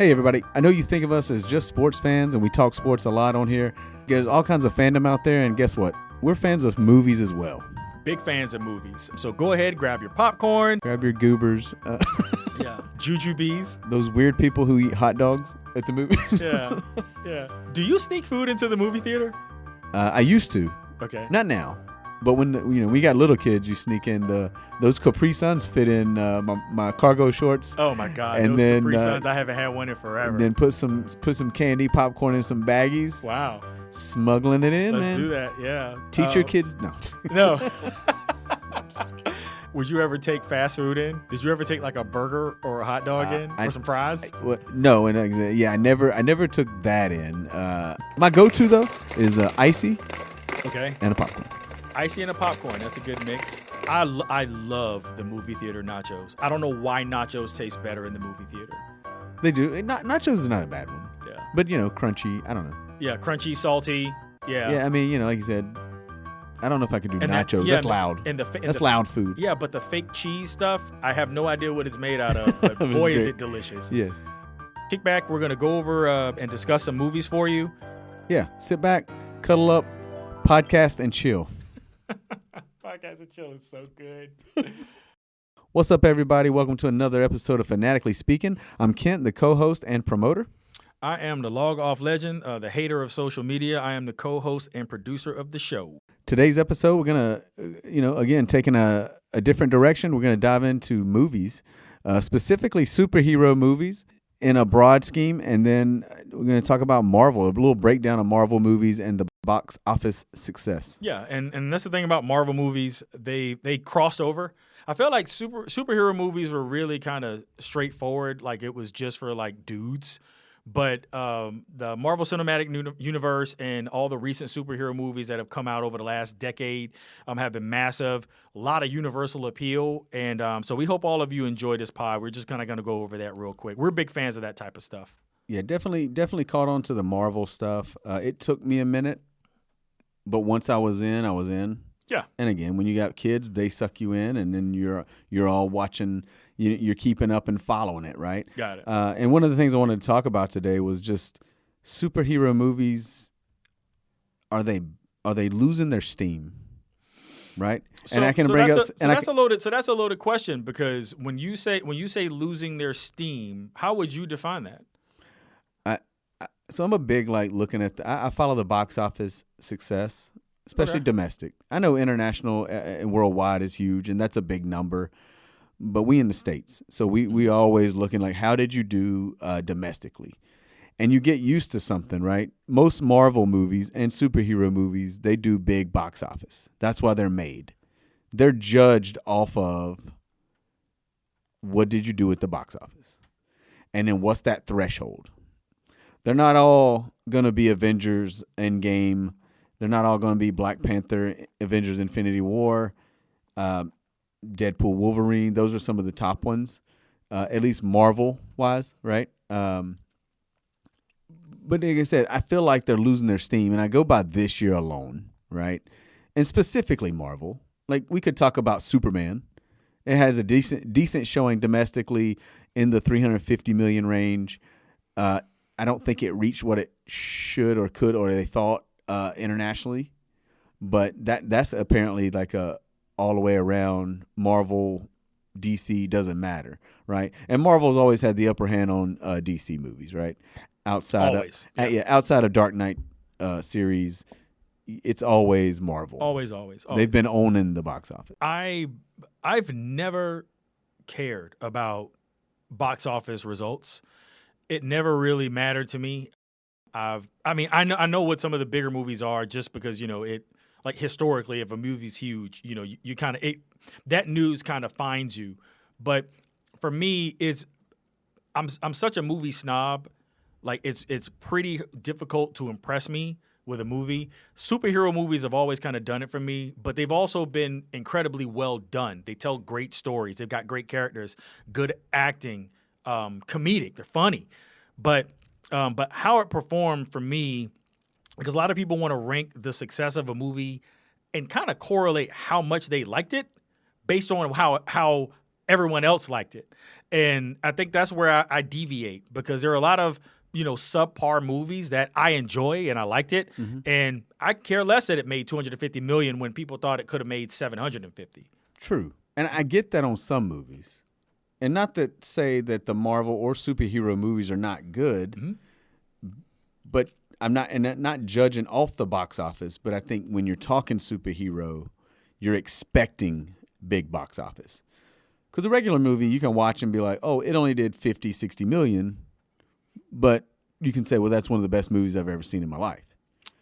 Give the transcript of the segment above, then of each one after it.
Hey everybody, I know you think of us as just sports fans and we talk sports a lot on here. There's all kinds of fandom out there, and guess what? We're fans of movies as well. Big fans of movies. So go ahead, grab your popcorn. Grab your goobers. Yeah. Jujubes. Those weird people who eat hot dogs at the movies. Yeah. Do you sneak food into the movie theater? I used to. Okay. Not now. But when we got little kids, you sneak in those Capri Suns fit in my cargo shorts. Oh my God! And those then, Capri Suns, I haven't had one in forever. And then put some candy, popcorn in some baggies. Wow. Smuggling it in, Let's man. do that. Yeah. Teach your kids. No. No. Would you ever take fast food in? Did you ever take like a burger or a hot dog in, or some fries? No, and I never took that in. My go-to though is icy. Okay. And a popcorn. Icy and a popcorn. That's a good mix. I love the movie theater nachos. I don't know why nachos taste better in the movie theater. They do. Nachos is not a bad one. Yeah. But crunchy. I don't know. Yeah, crunchy, salty. Yeah. Yeah. I mean, like you said, I don't know if I could do nachos. That's loud. That's loud food. Yeah, but the fake cheese stuff, I have no idea what it's made out of. But boy, is it delicious. Yeah. Kick back. We're gonna go over and discuss some movies for you. Yeah. Sit back, cuddle up, podcast, and chill. Podcast and chill is so good. What's up, everybody? Welcome to another episode of Fanatically Speaking. I'm Kent, the co-host and promoter. I am the log off legend, the hater of social media. I am the co-host and producer of the show. Today's episode, we're gonna, again, taking a different direction. We're gonna dive into movies, specifically superhero movies in a broad scheme, and then we're gonna talk about Marvel, a little breakdown of Marvel movies and the box office success. Yeah, and that's the thing about Marvel movies. They crossed over. I felt like superhero movies were really kind of straightforward, like it was just for like dudes. But the Marvel Cinematic Universe and all the recent superhero movies that have come out over the last decade have been massive. A lot of universal appeal. And so we hope all of you enjoy this pod. We're just kind of going to go over that real quick. We're big fans of that type of stuff. Yeah, definitely caught on to the Marvel stuff. It took me a minute, but once I was in, I was in. Yeah. And again, when you got kids, they suck you in, and then you're all watching. You're keeping up and following it, right? Got it. And one of the things I wanted to talk about today was just superhero movies. Are they losing their steam, right? So that's a loaded question, because when you say losing their steam, how would you define that? So I'm a big looking at I follow the box office success, especially domestic. I know international and worldwide is huge, and that's a big number. But we in the States, so we always looking like, how did you do domestically? And you get used to something, right? Most Marvel movies and superhero movies, they do big box office. That's why they're made. They're judged off of what did you do at the box office? And then what's that threshold? They're not all going to be Avengers Endgame. They're not all going to be Black Panther, Avengers Infinity War, Deadpool, Wolverine. Those are some of the top ones, at least Marvel-wise, right? But like I said, I feel like they're losing their steam, and I go by this year alone, right? And specifically Marvel. Like, we could talk about Superman. It had a decent showing domestically in the 350 million range. I don't think it reached what it should or could or they thought internationally, but that's apparently like a all the way around. Marvel, DC doesn't matter, right? And Marvel's always had the upper hand on DC movies, right? Outside of Dark Knight series, it's always Marvel. Always. They've been owning the box office. I've never cared about box office results. It never really mattered to me. I know what some of the bigger movies are, just because it. Like, historically, if a movie's huge, you kind of that news kind of finds you. But for me, I'm such a movie snob. Like, it's pretty difficult to impress me with a movie. Superhero movies have always kind of done it for me, but they've also been incredibly well done. They tell great stories. They've got great characters, good acting, comedic. They're funny, but how it performed for me. Because a lot of people want to rank the success of a movie and kind of correlate how much they liked it based on how everyone else liked it. And I think that's where I deviate, because there are a lot of, subpar movies that I enjoy and I liked it. Mm-hmm. And I care less that it made $250 million when people thought it could have made $750. True. And I get that on some movies. And not that say that the Marvel or superhero movies are not good, Mm-hmm. but I'm not judging off the box office, but I think when you're talking superhero, you're expecting big box office. Because a regular movie, you can watch and be like, oh, it only did 50, 60 million, but you can say, well, that's one of the best movies I've ever seen in my life.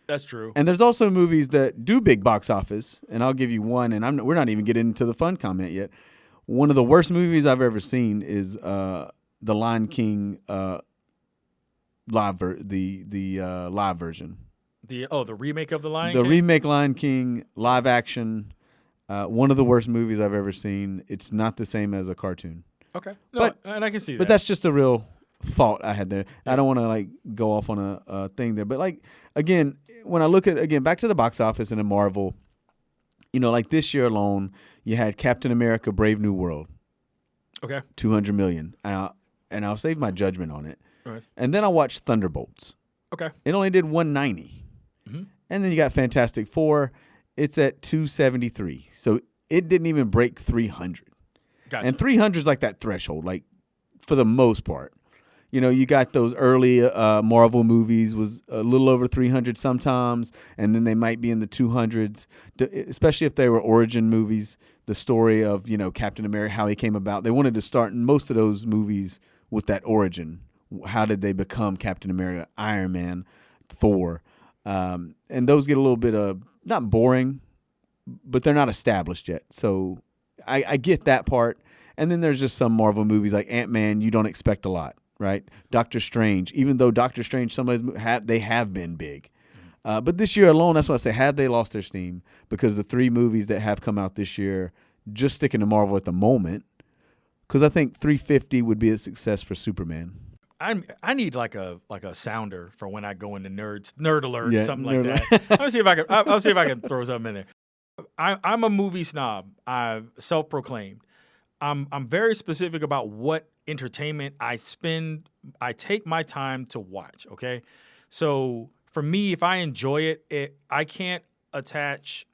That's true. And there's also movies that do big box office, and I'll give you one, and we're not even getting into the fun comment yet. One of the worst movies I've ever seen is The Lion King live version. The remake of The Lion King? The remake Lion King live action. One of the worst movies I've ever seen. It's not the same as a cartoon. Okay. No, and I can see that. But that's just a real thought I had there. Yeah. I don't want to go off on a thing there. But again, when I look at, back to the box office and in Marvel, this year alone, you had Captain America Brave New World. Okay. 200 million. And I'll save my judgment on it. Right. And then I watched Thunderbolts. Okay. It only did 190. Mm-hmm. And then you got Fantastic Four. It's at 273. So it didn't even break 300. Gotcha. And 300 is like that threshold, for the most part. You got those early Marvel movies was a little over 300 sometimes, and then they might be in the 200s, especially if they were origin movies, the story of, Captain America, how he came about. They wanted to start in most of those movies with that origin. How did they become Captain America, Iron Man, Thor? And those get a little bit of, not boring, but they're not established yet. So I get that part. And then there's just some Marvel movies like Ant-Man, you don't expect a lot. Right, Doctor Strange. Even though Doctor Strange, some of those have been big, but this year alone, that's why I say, have they lost their steam? Because the 3 movies that have come out this year, just sticking to Marvel at the moment, because I think 350 would be a success for Superman. I need like a sounder for when I go into nerd alert, something like nerd that. I'll see if I can throw something in there. I'm a movie snob. I've self-proclaimed. I'm very specific about what entertainment I take my time to watch, okay? So for me, if I enjoy it, I can't attach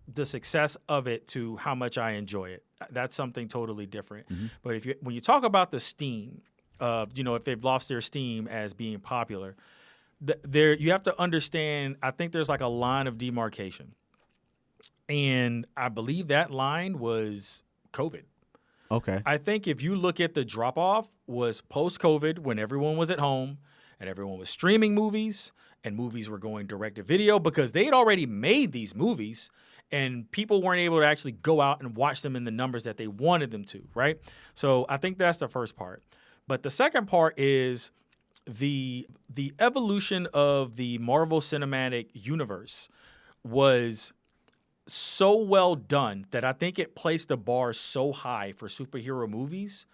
the success of it to how much I enjoy it. That's something totally different. Mm-hmm. But when you talk about the steam of, if they've lost their steam as being popular, you have to understand, I think there's a line of demarcation. And I believe that line was COVID. Okay. I think if you look at the drop-off was post-COVID, when everyone was at home and everyone was streaming movies and movies were going direct to video, because they had already made these movies and people weren't able to actually go out and watch them in the numbers that they wanted them to, right? So I think that's the first part. But the second part is the evolution of the Marvel Cinematic Universe was so well done that I think it placed the bar so high for superhero movies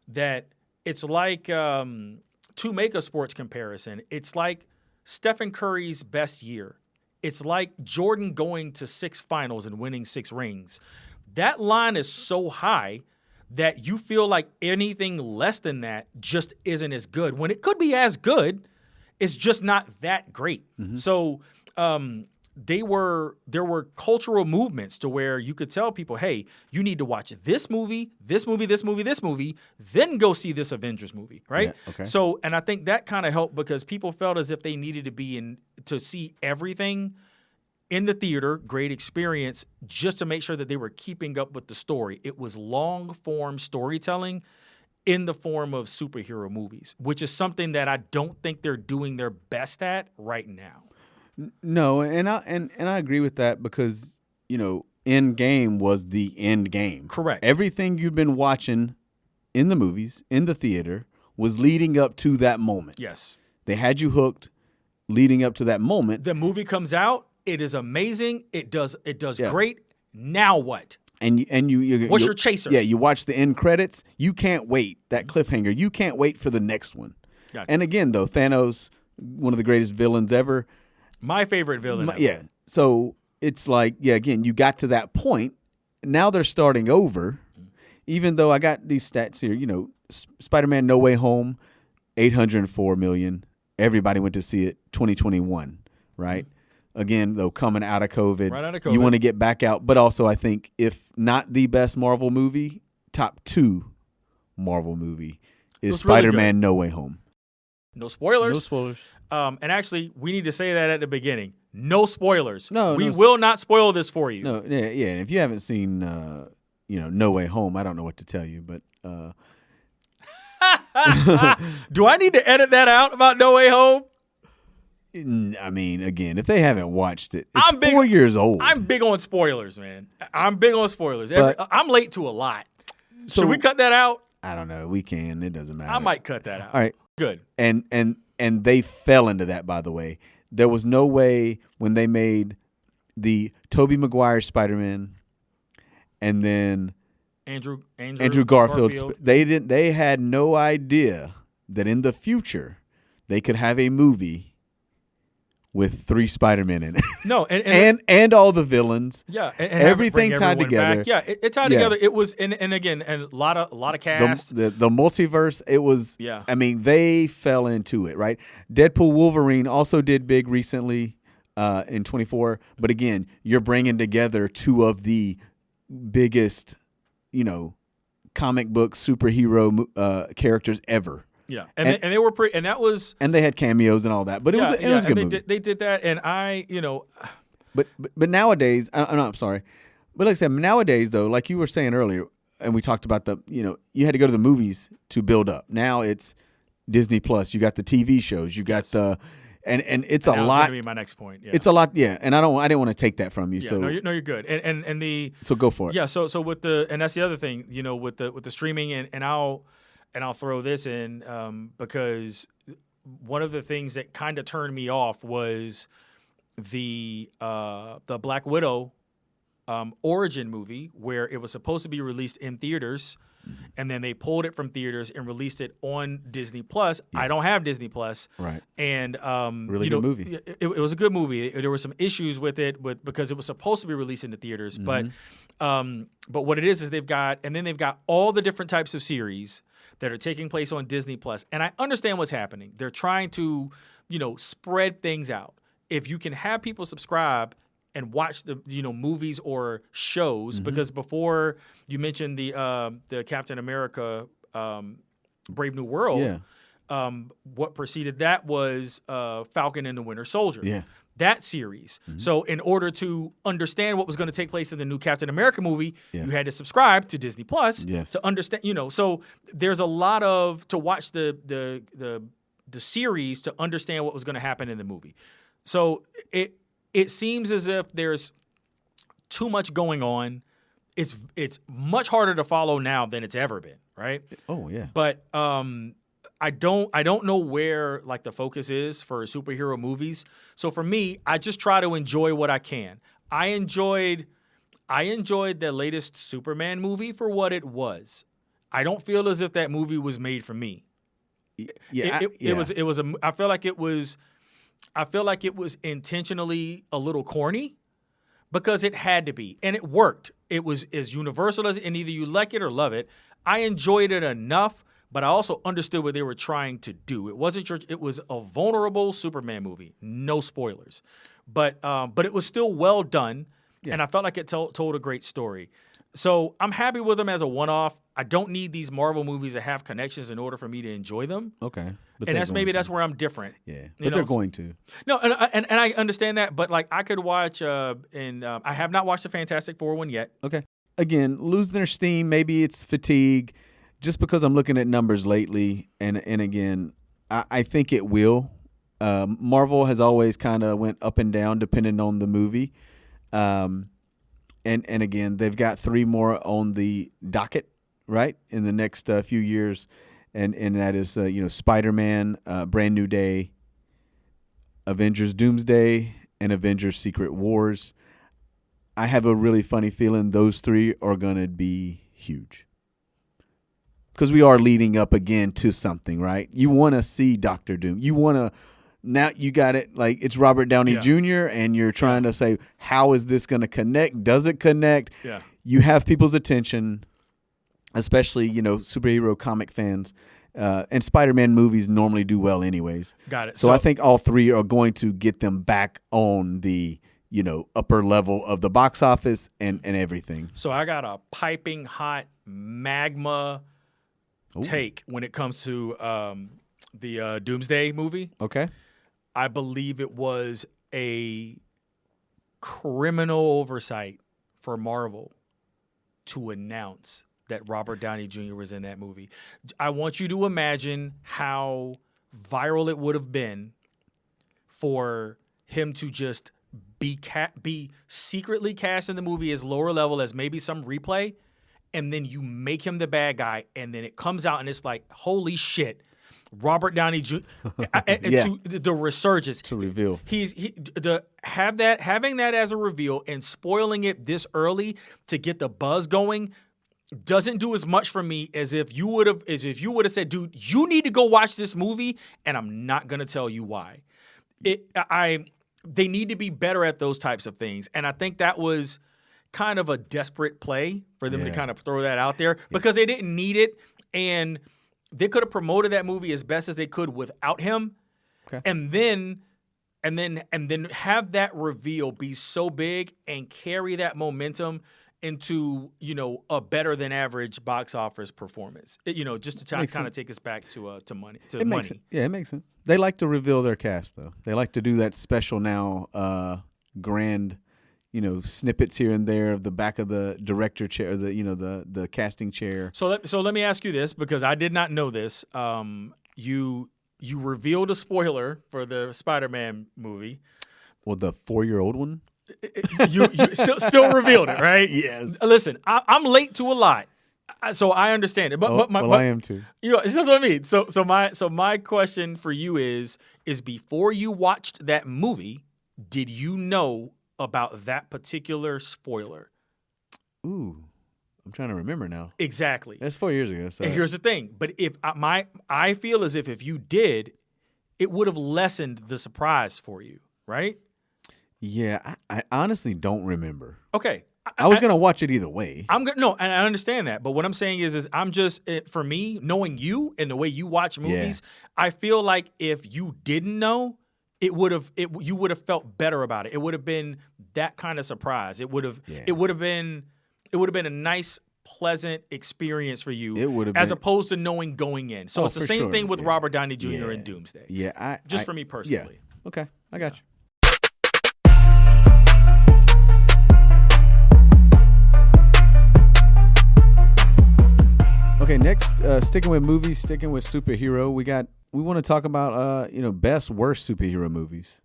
that it's like, to make a sports comparison, it's like Stephen Curry's best year. It's like Jordan going to 6 finals and winning 6 rings. That line is so high that you feel like anything less than that just isn't as good. When it could be as good, it's just not that great. Mm-hmm. So, there were cultural movements to where you could tell people, hey, you need to watch this movie, then go see this Avengers movie, right? Yeah, okay. So, and I think that kind of helped because people felt as if they needed to be to see everything in the theater, great experience, just to make sure that they were keeping up with the story. It was long-form storytelling in the form of superhero movies, which is something that I don't think they're doing their best at right now. No, and I agree with that because, End Game was the end game. Correct. Everything you've been watching in the movies, in the theater, was leading up to that moment. Yes. They had you hooked leading up to that moment. The movie comes out, it is amazing, it does great. Now what? And you what's your chaser? Yeah, you watch the end credits, you can't wait, that cliffhanger. You can't wait for the next one. Gotcha. And again, though, Thanos, one of the greatest villains ever. My favorite villain ever. Yeah. So it's like, again, you got to that point. Now they're starting over. even though I got these stats here, Spider-Man No Way Home, 804 million. Everybody went to see it 2021, right? Again, though, coming out of COVID, you want to get back out. But also, I think if not the best Marvel movie, top 2 Marvel movie is Spider-Man No Way Home. No spoilers. No spoilers. And actually, we need to say that at the beginning. No spoilers. We No, will not spoil this for you. No, yeah. And if you haven't seen, No Way Home, I don't know what to tell you, but. Do I need to edit that out about No Way Home? I mean, again, if they haven't watched it, it's 4 years old. I'm big on spoilers, man. I'm big on spoilers. I'm late to a lot. Should we cut that out? I don't know. We can. It doesn't matter. I might cut that out. All right. Good. And they fell into that, by the way. There was no way when they made the Tobey Maguire Spider-Man and then Andrew Garfield. They had no idea that in the future they could have a movie with 3 Spider-Men in it. No, and all the villains. Yeah, and everything tied together. Back. Yeah, it tied together. It was and again a lot of cast. The multiverse. It was. Yeah. I mean, they fell into it, right? Deadpool Wolverine also did big recently in 24, but again, you're bringing together 2 of the biggest, comic book superhero characters ever. Yeah, and they were pretty, and that was, and they had cameos and all that, but it was a good movie. They did that, and but nowadays, I'm sorry, but like I said, nowadays though, like you were saying earlier, and we talked about you had to go to the movies to build up. Now it's Disney Plus. You got the TV shows. You got the, and it's a lot. That's going to be my next point. Yeah. It's a lot, yeah. And I didn't want to take that from you. Yeah, so you're good. And the so go for it. Yeah. So with and that's the other thing, with the streaming and I'll throw this in because one of the things that kind of turned me off was the Black Widow origin movie, where it was supposed to be released in theaters, and then they pulled it from theaters and released it on Disney Plus. Yeah. I don't have Disney Plus, right? And really good movie. It was a good movie. There were some issues with it, because it was supposed to be released into theaters, but what it is they've got all the different types of series that are taking place on Disney Plus. And I understand what's happening. They're trying to, spread things out. If you can have people subscribe and watch the, movies or shows, because before you mentioned the Captain America Brave New World, what preceded that was Falcon and the Winter Soldier. Yeah. That series. So in order to understand what was going to take place in the new Captain America movie, you had to subscribe to Disney Plus to understand, so there's a lot to watch the series to understand what was going to happen in the movie. So it seems as if there's too much going on. It's much harder to follow now than it's ever been, right? Oh yeah. But I don't know where the focus is for superhero movies. So for me, I just try to enjoy what I can. I enjoyed the latest Superman movie for what it was. I don't feel as if that movie was made for me. Yeah, I feel like it was intentionally a little corny because it had to be, and it worked. It was as universal as, and either you like it or love it. I enjoyed it enough, but I also understood what they were trying to do. It wasn't it was a vulnerable Superman movie. No spoilers, but it was still well done, and I felt like it told a great story. So I'm happy with them as a one-off. I don't need these Marvel movies to have connections in order for me to enjoy them. Okay, and that's where I'm different. Yeah, but they're going to. No, and I understand that, but I could watch, and I have not watched the Fantastic Four one yet. Okay, again, losing their steam. Maybe it's fatigue, just because I'm looking at numbers lately, and again, I think it will. Marvel has always kind of went up and down depending on the movie. And again, they've got 3 more on the docket, right, in the next few years, and that is Spider-Man, Brand New Day, Avengers Doomsday, and Avengers Secret Wars. I have a really funny feeling those 3 are going to be huge, because we are leading up again to something, right? You want to see Doctor Doom. You want to. Now you got it, it's Robert Downey Jr., and you're trying to say, how is this going to connect? Does it connect? Yeah. You have people's attention. especially, superhero comic fans. And Spider-Man movies normally do well anyways. Got it. So I think all three are going to get them back on the, upper level of the box office and everything. So I got a piping hot magma take when it comes to the Doomsday movie. Okay. I believe it was a criminal oversight for Marvel to announce that Robert Downey Jr. was in that movie. I want you to imagine how viral it would have been for him to just be secretly cast in the movie as lower level as maybe some replay, and then you make him the bad guy, and then it comes out and it's like, holy shit, Robert Downey Jr. To the resurgence to reveal. Having that as a reveal and spoiling it this early to get the buzz going doesn't do as much for me as if you would have said, dude, you need to go watch this movie, and I'm not gonna tell you why. They need to be better at those types of things, and I think that was kind of a desperate play for them to kind of throw that out there because they didn't need it, and they could have promoted that movie as best as they could without him, and then have that reveal be so big and carry that momentum into a better than average box office performance. Just to kind of take us back to money. It makes sense. They like to reveal their cast though. They like to do that special now, grand, snippets here and there of the back of the director chair, the casting chair. So let me ask you this because I did not know this. You revealed a spoiler for the Spider-Man movie. Well, the 4-year-old one. You still revealed it, right? Yes. Listen, I'm late to a lot, so I understand it. But I am too. That's what I mean. So my question for you is before you watched that movie, did you know about that particular spoiler? Ooh, I'm trying to remember now. Exactly. That's 4 years ago. So. And here's the thing. But I feel as if you did, it would have lessened the surprise for you, right? Yeah, I honestly don't remember. Okay. I was going to watch it either way. No, and I understand that. But what I'm saying is I'm just, for me, knowing you and the way you watch movies, I feel like if you didn't know, you would have felt better about it. It would have been that kind of surprise. It would have been a nice, pleasant experience for you. It would have as been, opposed to knowing going in. So it's the same thing with Robert Downey Jr. in Doomsday. Yeah, for me personally. Yeah. Okay, I got you. Okay, next, sticking with movies, sticking with superhero, we want to talk about best worst superhero movies.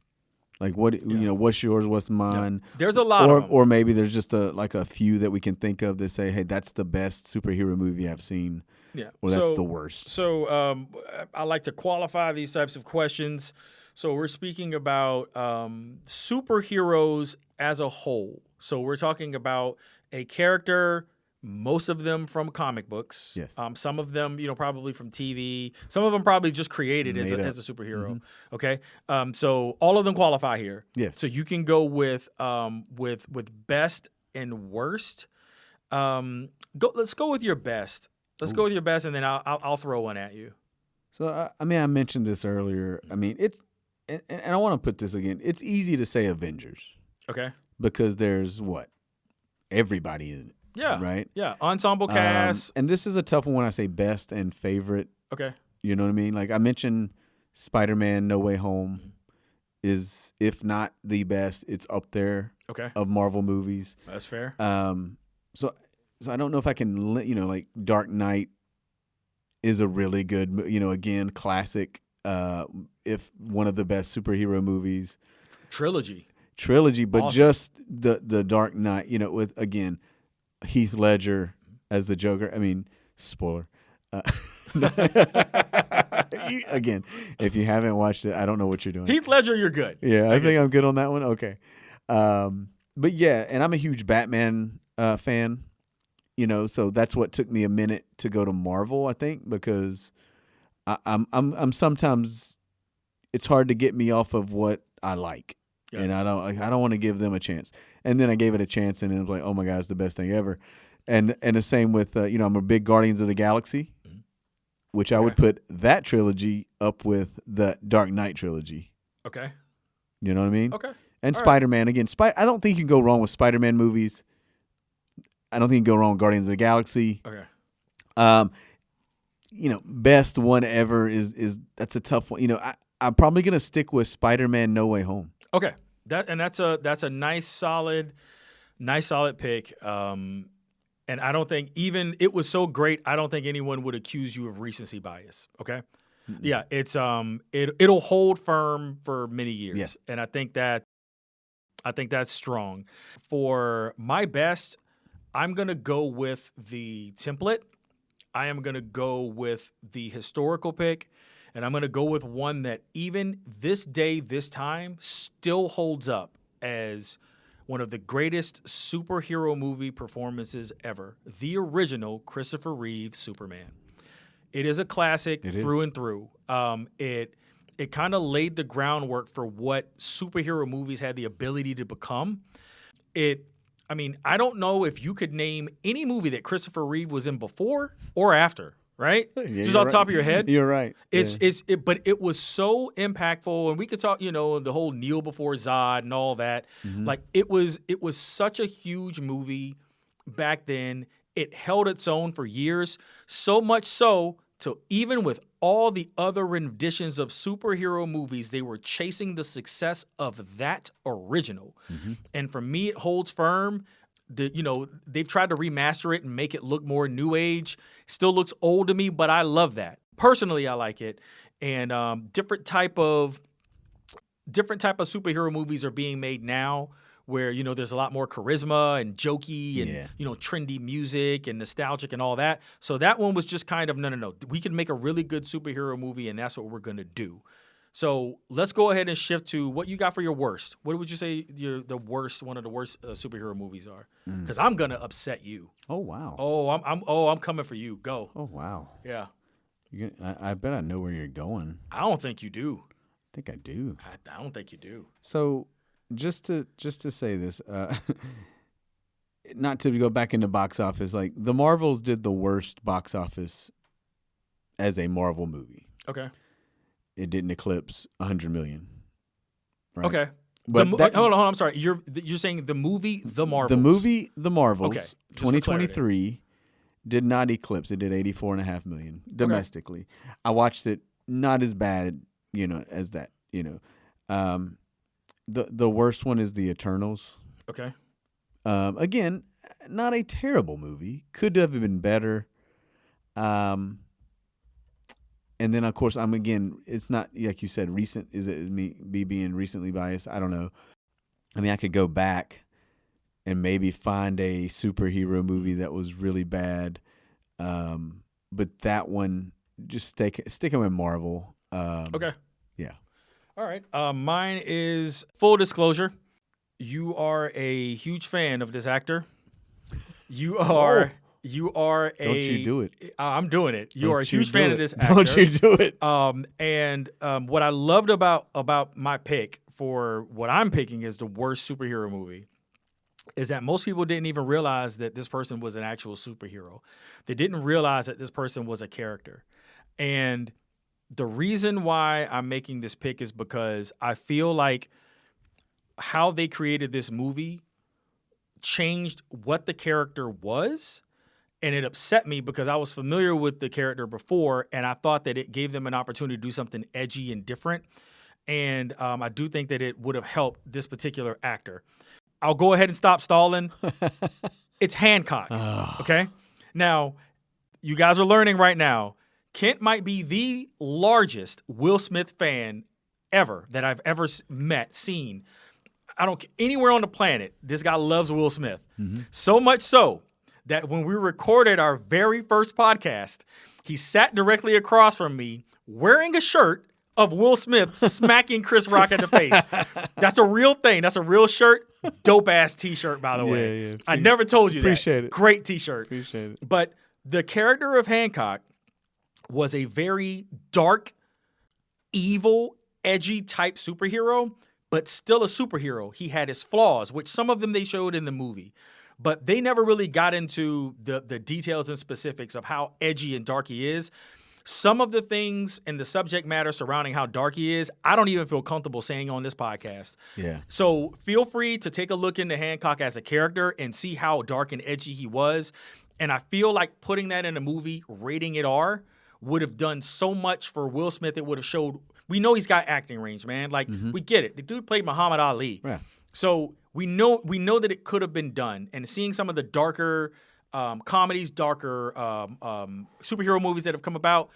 Like what's yours, what's mine? Yeah. There's a lot of them. Or maybe there's just a few that we can think of that say, hey, that's the best superhero movie I've seen. Yeah. Or that's the worst. So I like to qualify these types of questions. So we're speaking about superheroes as a whole. So we're talking about a character, most of them from comic books. Yes. Some of them, probably from TV. Some of them probably just created as a superhero. Mm-hmm. Okay. So all of them qualify here. Yes. So you can go with best and worst. Let's go with your best. Let's go with your best, and then I'll throw one at you. So I mentioned this earlier. It's and I want to put this again. It's easy to say Avengers. Okay. Because there's everybody in it. Yeah. Right? Yeah. Ensemble cast. And this is a tough one when I say best and favorite. Okay. You know what I mean? Like I mentioned Spider-Man No Way Home is, if not the best, it's up there of Marvel movies. That's fair. So I don't know if I can, like Dark Knight is a really good, again, classic, if one of the best superhero movies. Trilogy, but awesome. Just the Dark Knight, with, again, Heath Ledger as the Joker. Spoiler. Again, if you haven't watched it, I don't know what you're doing. Heath Ledger, you're good. Yeah, I think I'm good on that one. Okay. But yeah, and I'm a huge Batman fan, so that's what took me a minute to go to Marvel, I think, because I'm sometimes it's hard to get me off of what I like. Yeah. And I don't want to give them a chance. And then I gave it a chance, and it was like, oh my God, it's the best thing ever. And the same with I'm a big Guardians of the Galaxy, which I would put that trilogy up with the Dark Knight trilogy. Okay. You know what I mean? Okay. And Spider-Man again. I don't think you can go wrong with Spider-Man movies. I don't think you can go wrong with Guardians of the Galaxy. Okay. Best one ever is that's a tough one. I'm probably gonna stick with Spider-Man No Way Home. Okay. That's a nice solid pick. And I don't think even it was so great, I don't think anyone would accuse you of recency bias. Okay. Mm-hmm. Yeah, it's it'll hold firm for many years. Yeah. And I think that's strong. For my best, I'm gonna go with the template. I am gonna go with the historical pick, and I'm gonna go with one that even this day, this time, still holds up as one of the greatest superhero movie performances ever. The original Christopher Reeve Superman. It is a classic through and through. It kind of laid the groundwork for what superhero movies had the ability to become. I don't know if you could name any movie that Christopher Reeve was in before or after, right? Yeah, just off the top of your head. You're right. But it was so impactful, and we could talk, the whole kneel before Zod and all that. Mm-hmm. Like it was such a huge movie back then. It held its own for years, so much so to even with all the other renditions of superhero movies, they were chasing the success of that original. Mm-hmm. And for me, it holds firm. They've tried to remaster it and make it look more new age. Still looks old to me, but I love that. Personally, I like it. And different type of superhero movies are being made now where, there's a lot more charisma and jokey and, trendy music and nostalgic and all that. So that one was just kind of, no. We can make a really good superhero movie, and that's what we're going to do. So let's go ahead and shift to what you got for your worst. What would you say one of the worst superhero movies are? Because I'm going to upset you. Oh, wow. I'm coming for you. Go. Oh, wow. Yeah. I bet I know where you're going. I don't think you do. I think I do. I don't think you do. So just to say this, not to go back into box office, like the Marvels did the worst box office as a Marvel movie. Okay. It didn't eclipse 100 million. Right? Okay. But hold on. I'm sorry. You're saying the movie The Marvels. The movie The Marvels, okay. 2023, did not eclipse. It did 84.5 million domestically. Okay. I watched it. Not as bad, as that. The worst one is The Eternals. Okay. Again, not a terrible movie. Could have been better. And then, of course, it's not, like you said, recent. Is it me being recently biased? I don't know. I could go back and maybe find a superhero movie that was really bad. But that one, just sticking with Marvel. Okay. Yeah. All right. Mine is full disclosure. You are a huge fan of this actor. You are... You are Don't you do it. I'm doing it. You are a huge fan of this actor. Don't you do it. And what I loved about my pick for what I'm picking is the worst superhero movie is that most people didn't even realize that this person was an actual superhero. They didn't realize that this person was a character. And the reason why I'm making this pick is because I feel like how they created this movie changed what the character was. And it upset me because I was familiar with the character before, and I thought that it gave them an opportunity to do something edgy and different. And I do think that it would have helped this particular actor. I'll go ahead and stop stalling. It's Hancock. Okay? Now, you guys are learning right now, Kent might be the largest Will Smith fan ever that I've ever seen. Anywhere on the planet, this guy loves Will Smith. Mm-hmm. So much so that when we recorded our very first podcast, he sat directly across from me wearing a shirt of Will Smith smacking Chris Rock in the face. That's a real thing. That's a real shirt. Dope-ass T-shirt, by the way. Yeah. I never told you Appreciate that. It. Great T-shirt. Appreciate it. But the character of Hancock was a very dark, evil, edgy type superhero, but still a superhero. He had his flaws, which some of them they showed in the movie. but they never really got into the details and specifics of how edgy and dark he is. Some of the things and the subject matter surrounding how dark he is, I don't even feel comfortable saying on this podcast. Yeah. So feel free to take a look into Hancock as a character and see how dark and edgy he was. And I feel like putting that in a movie, rating it R, would have done so much for Will Smith. It would have showed, we know he's got acting range, man. Like, we get it. The dude played Muhammad Ali. Yeah. So we know that it could have been done. And seeing some of the darker comedies, darker superhero movies that have come about,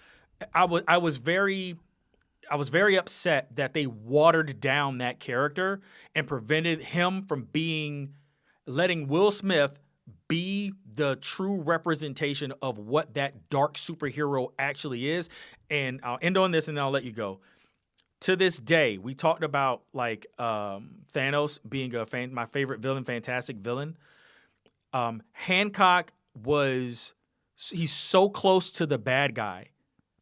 I was very upset that they watered down that character and prevented him from letting Will Smith be the true representation of what that dark superhero actually is. And I'll end on this and then I'll let you go. To this day, we talked about like Thanos being my favorite villain, fantastic villain. Hancock he's so close to the bad guy,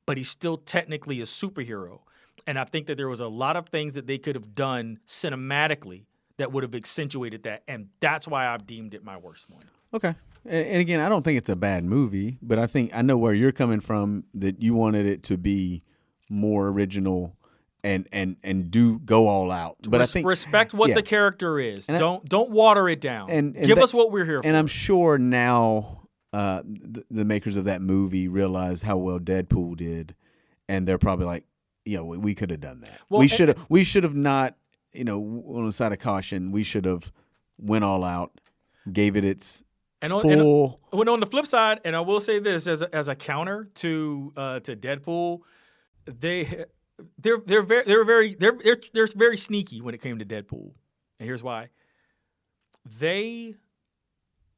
but he's still technically a superhero. And I think that there was a lot of things that they could have done cinematically that would have accentuated that. And that's why I've deemed it my worst one. Okay. And again, I don't think it's a bad movie, but I know where you're coming from, that you wanted it to be more original and do go all out. But I think respect what the character is. And don't water it down. And give us what we're here for. And I'm sure now the makers of that movie realize how well Deadpool did, and they're probably like, yeah, we could have done that. Well, we should have not, on the side of caution, we should have went all out, gave it its full. And on the flip side, and I will say this as a counter to Deadpool, they're very sneaky when it came to Deadpool, and here's why.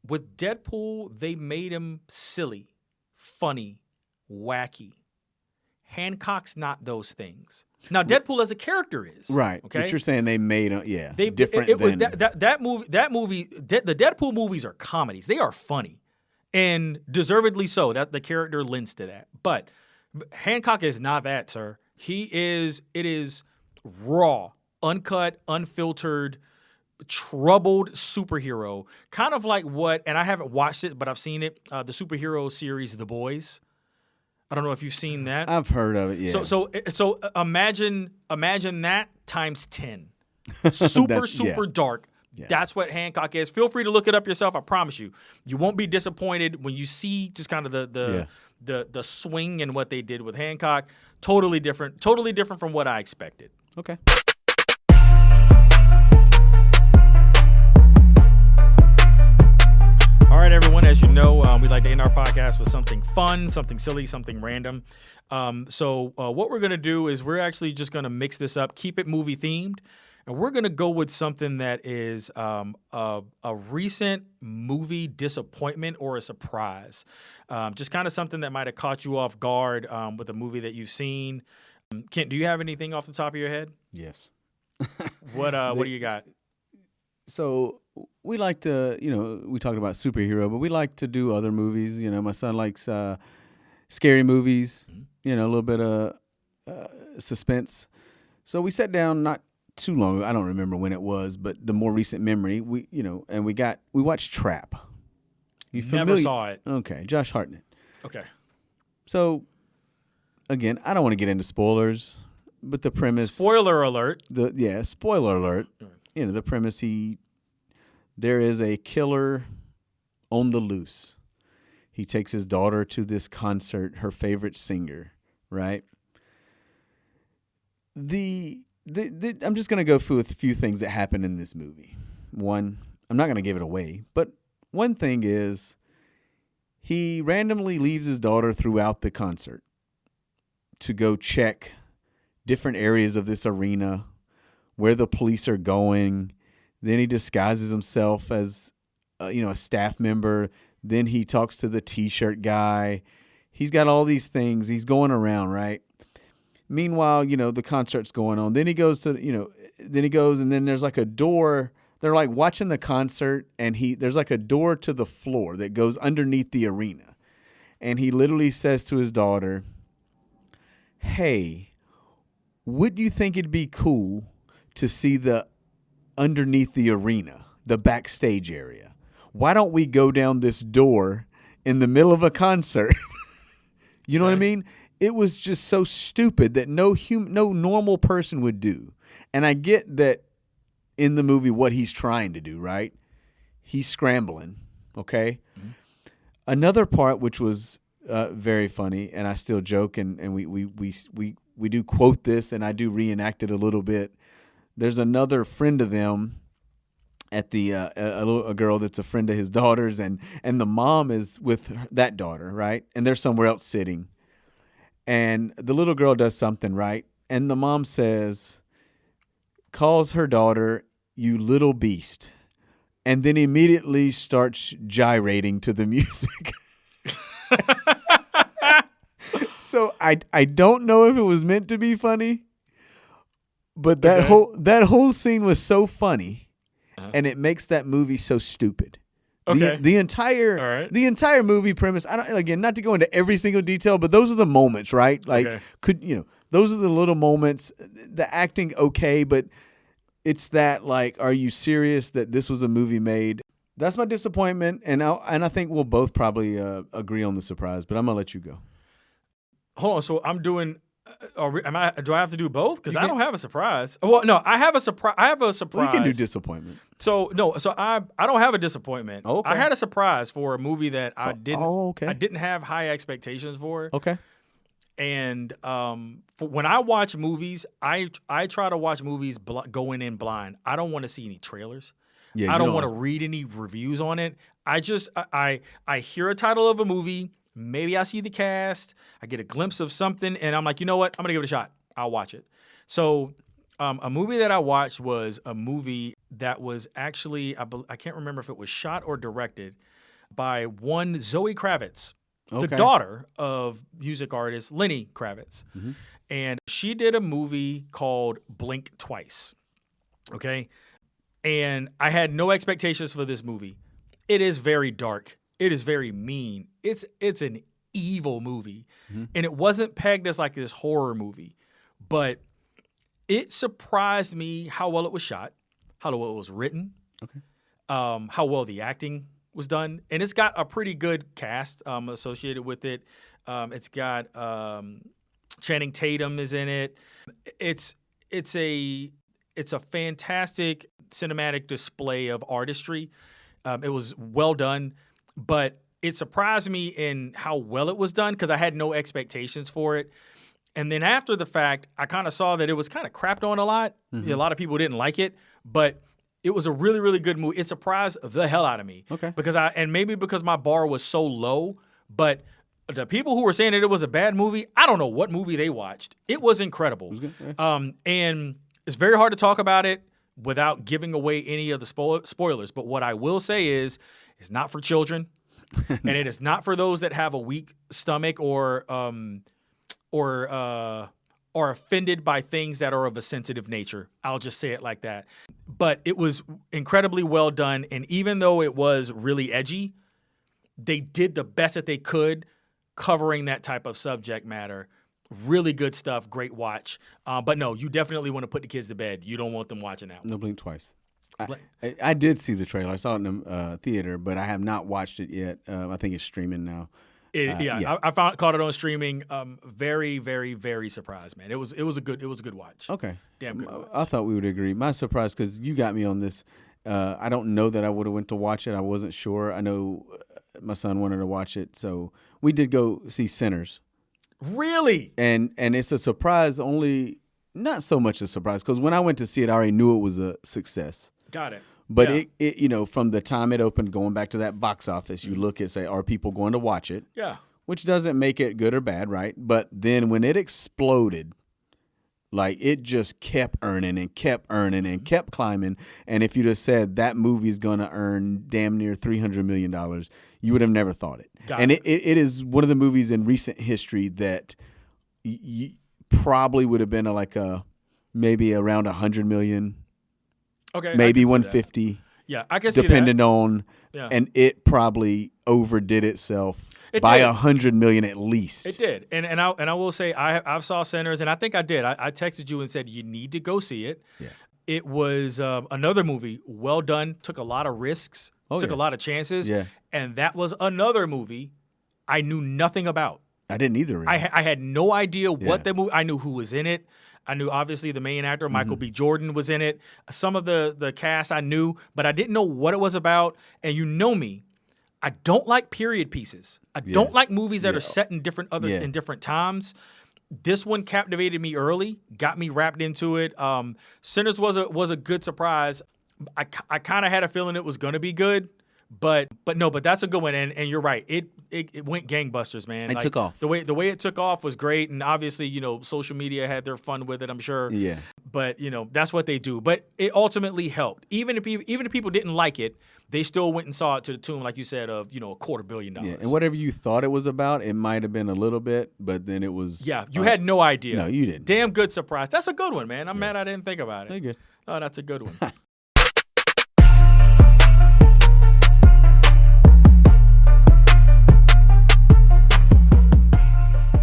With Deadpool, they made him silly, funny, wacky. Hancock's not those things. Now, Deadpool as a character is right. Okay, but you're saying they made different than that movie. The Deadpool movies are comedies. They are funny, and deservedly so. That the character lends to that. But Hancock is not that, sir. It is raw, uncut, unfiltered, troubled superhero. Kind of like and I haven't watched it, but I've seen it. The superhero series, The Boys. I don't know if you've seen that. I've heard of it. Yeah. So imagine that times 10. Super dark. Yeah. That's what Hancock is. Feel free to look it up yourself. I promise you won't be disappointed when you see just kind of the swing and what they did with Hancock. Totally different from what I expected. Okay. All right, everyone, as you know, we like to end our podcast with something fun, something silly, something random. So what we're going to do is we're actually just going to mix this up, keep it movie themed, and we're going to go with something that is a recent movie disappointment or a surprise. Just kind of something that might have caught you off guard with a movie that you've seen. Kent, do you have anything off the top of your head? Yes. What do you got? So we like to, we talked about superhero, but we like to do other movies. My son likes scary movies, a little bit of suspense. So we sat down not too long ago. I don't remember when it was, but the more recent memory, we watched Trap. You familiar? Never saw it. Okay, Josh Hartnett. Okay. So again, I don't want to get into spoilers, but the premise. Spoiler alert. Spoiler alert. The premise, there is a killer on the loose. He takes his daughter to this concert, her favorite singer, right? I'm just going to go through a few things that happen in this movie. One, I'm not going to give it away, but one thing is he randomly leaves his daughter throughout the concert to go check different areas of this arena, where the police are going. Then he disguises himself as, a staff member. Then he talks to the T-shirt guy. He's got all these things. He's going around, right? Meanwhile, the concert's going on. Then he goes and then there's like a door. They're like watching the concert, and there's like a door to the floor that goes underneath the arena. And he literally says to his daughter, "Hey, would you think it'd be cool to see the underneath the arena, the backstage area? why don't we go down this door in the middle of a concert? You know what I mean? It was just so stupid that no normal person would do. And I get that in the movie what he's trying to do, right? He's scrambling, okay? Mm-hmm. Another part which was very funny, and I still joke, and we do quote this, and I do reenact it a little bit. There's another friend of them at the a girl that's a friend of his daughter's, and the mom is with that daughter, right? And they're somewhere else sitting. And the little girl does something, right? And the mom calls her daughter, "You little beast," and then immediately starts gyrating to the music. So I don't know if it was meant to be funny, but that whole scene was so funny, and it makes that movie so stupid. Okay. The entire movie premise. Not to go into every single detail, but those are the moments, right? Like, those are the little moments. The acting, okay, but it's that, like, are you serious that this was a movie made? That's my disappointment, and I think we'll both probably agree on the surprise. But I'm gonna let you go. Hold on. So I'm doing. Do I have to do both? Because I don't have a surprise. Well, no, I have a surprise. We can do disappointment. So I don't have a disappointment. Okay. I had a surprise for a movie that I didn't have high expectations for. Okay. And when I watch movies, I try to watch movies going in blind. I don't want to see any trailers. Yeah, I don't want to read any reviews on it. I hear a title of a movie. Maybe I see the cast, I get a glimpse of something, and I'm like, you know what? I'm going to give it a shot. I'll watch it. So a movie that I watched was a movie that was actually, I can't remember if it was shot or directed by one Zoe Kravitz, the daughter of music artist Lenny Kravitz. Mm-hmm. And she did a movie called Blink Twice. Okay? And I had no expectations for this movie. It is very dark. It is very mean. It's an evil movie. Mm-hmm. And it wasn't pegged as like this horror movie. But it surprised me how well it was shot, how well it was written, how well the acting was done. And it's got a pretty good cast associated with it. It's got Channing Tatum is in it. It's a fantastic cinematic display of artistry. It was well done. But it surprised me in how well it was done because I had no expectations for it. And then after the fact, I kind of saw that it was kind of crapped on a lot. Mm-hmm. A lot of people didn't like it, but it was a really, really good movie. It surprised the hell out of me. Okay. Because maybe because my bar was so low, but the people who were saying that it was a bad movie, I don't know what movie they watched. It was incredible. It was good. Yeah. And it's very hard to talk about it without giving away any of the spoilers. But what I will say is, it's not for children, and it is not for those that have a weak stomach or are offended by things that are of a sensitive nature. I'll just say it like that. But it was incredibly well done, and even though it was really edgy, they did the best that they could covering that type of subject matter. Really good stuff. Great watch. But no, you definitely want to put the kids to bed. You don't want them watching that one. No, Blink Twice. I did see the trailer. I saw it in the theater, but I have not watched it yet. I think it's streaming now. I caught it on streaming. Very, very, very surprised, man. It was a good watch. Okay, damn good watch. I thought we would agree. My surprise, because you got me on this. I don't know that I would have went to watch it. I wasn't sure. I know my son wanted to watch it, so we did go see Sinners. Really? And it's a surprise. Only not so much a surprise because when I went to see it, I already knew it was a success. Got it. But it from the time it opened, going back to that box office, you look at, say, are people going to watch it? Yeah. Which doesn't make it good or bad, right? But then when it exploded, like it just kept earning and kept earning and kept climbing. And if you'd have said that movie's going to earn damn near $300 million, you would have never thought it. It is one of the movies in recent history that probably would have been maybe around $100 million. Okay, maybe 150. Yeah, I can see that. Depending on, and it probably overdid itself by $100 million at least. It did, and I will say I saw Sinners, and I think I did. I texted you and said you need to go see it. Yeah, it was another movie, well done. Took a lot of risks. took a lot of chances. Yeah. And that was another movie I knew nothing about. I didn't either. Really. I had no idea what the movie. I knew who was in it. I knew obviously the main actor, Michael B. Jordan, was in it. Some of the cast I knew, but I didn't know what it was about. And you know me, I don't like period pieces. I don't like movies that are set in different times. This one captivated me early, got me wrapped into it. Sinners was a good surprise. I kind of had a feeling it was going to be good. But that's a good one, and you're right. It went gangbusters, man. It took off. The way it took off was great, and obviously, social media had their fun with it, I'm sure. Yeah. But that's what they do. But it ultimately helped. Even if people didn't like it, they still went and saw it to the tune, like you said, of $250 million. Yeah, and whatever you thought it was about, it might have been a little bit, but then it was. Yeah, you had no idea. No, you didn't. Damn good surprise. That's a good one, man. I'm mad I didn't think about it. Very good. Oh, that's a good one.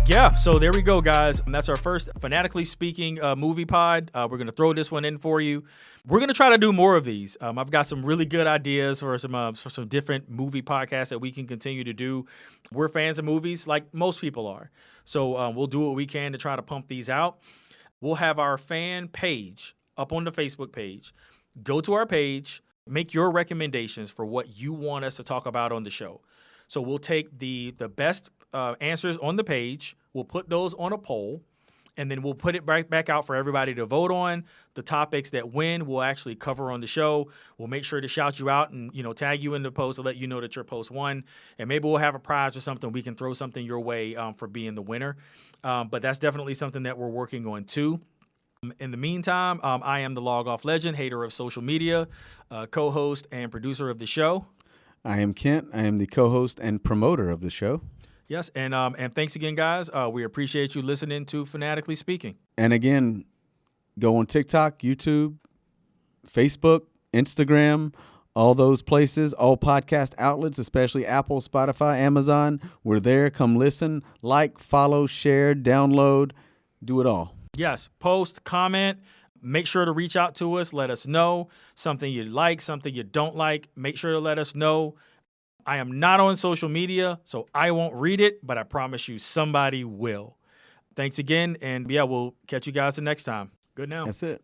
Yeah, so there we go, guys. That's our first Fanatically Speaking movie pod. We're going to throw this one in for you. We're going to try to do more of these. I've got some really good ideas for some different movie podcasts that we can continue to do. We're fans of movies like most people are. So we'll do what we can to try to pump these out. We'll have our fan page up on the Facebook page. Go to our page, make your recommendations for what you want us to talk about on the show. So we'll take the best answers on the page. We'll put those on a poll, and then we'll put it back out for everybody to vote on. The topics that win, we'll actually cover on the show. We'll make sure to shout you out and tag you in the post to let you know that your post won. And maybe we'll have a prize or something. We can throw something your way for being the winner. But that's definitely something that we're working on too. In the meantime, I am the Log Off Legend, hater of social media, co-host and producer of the show. I am Kent. I am the co-host and promoter of the show. Yes, and thanks again, guys. We appreciate you listening to Fanatically Speaking. And again, go on TikTok, YouTube, Facebook, Instagram, all those places, all podcast outlets, especially Apple, Spotify, Amazon. We're there. Come listen, like, follow, share, download, do it all. Yes, post, comment. Make sure to reach out to us. Let us know something you like, something you don't like. Make sure to let us know. I am not on social media, so I won't read it, but I promise you somebody will. Thanks again, and we'll catch you guys the next time. Good now. That's it.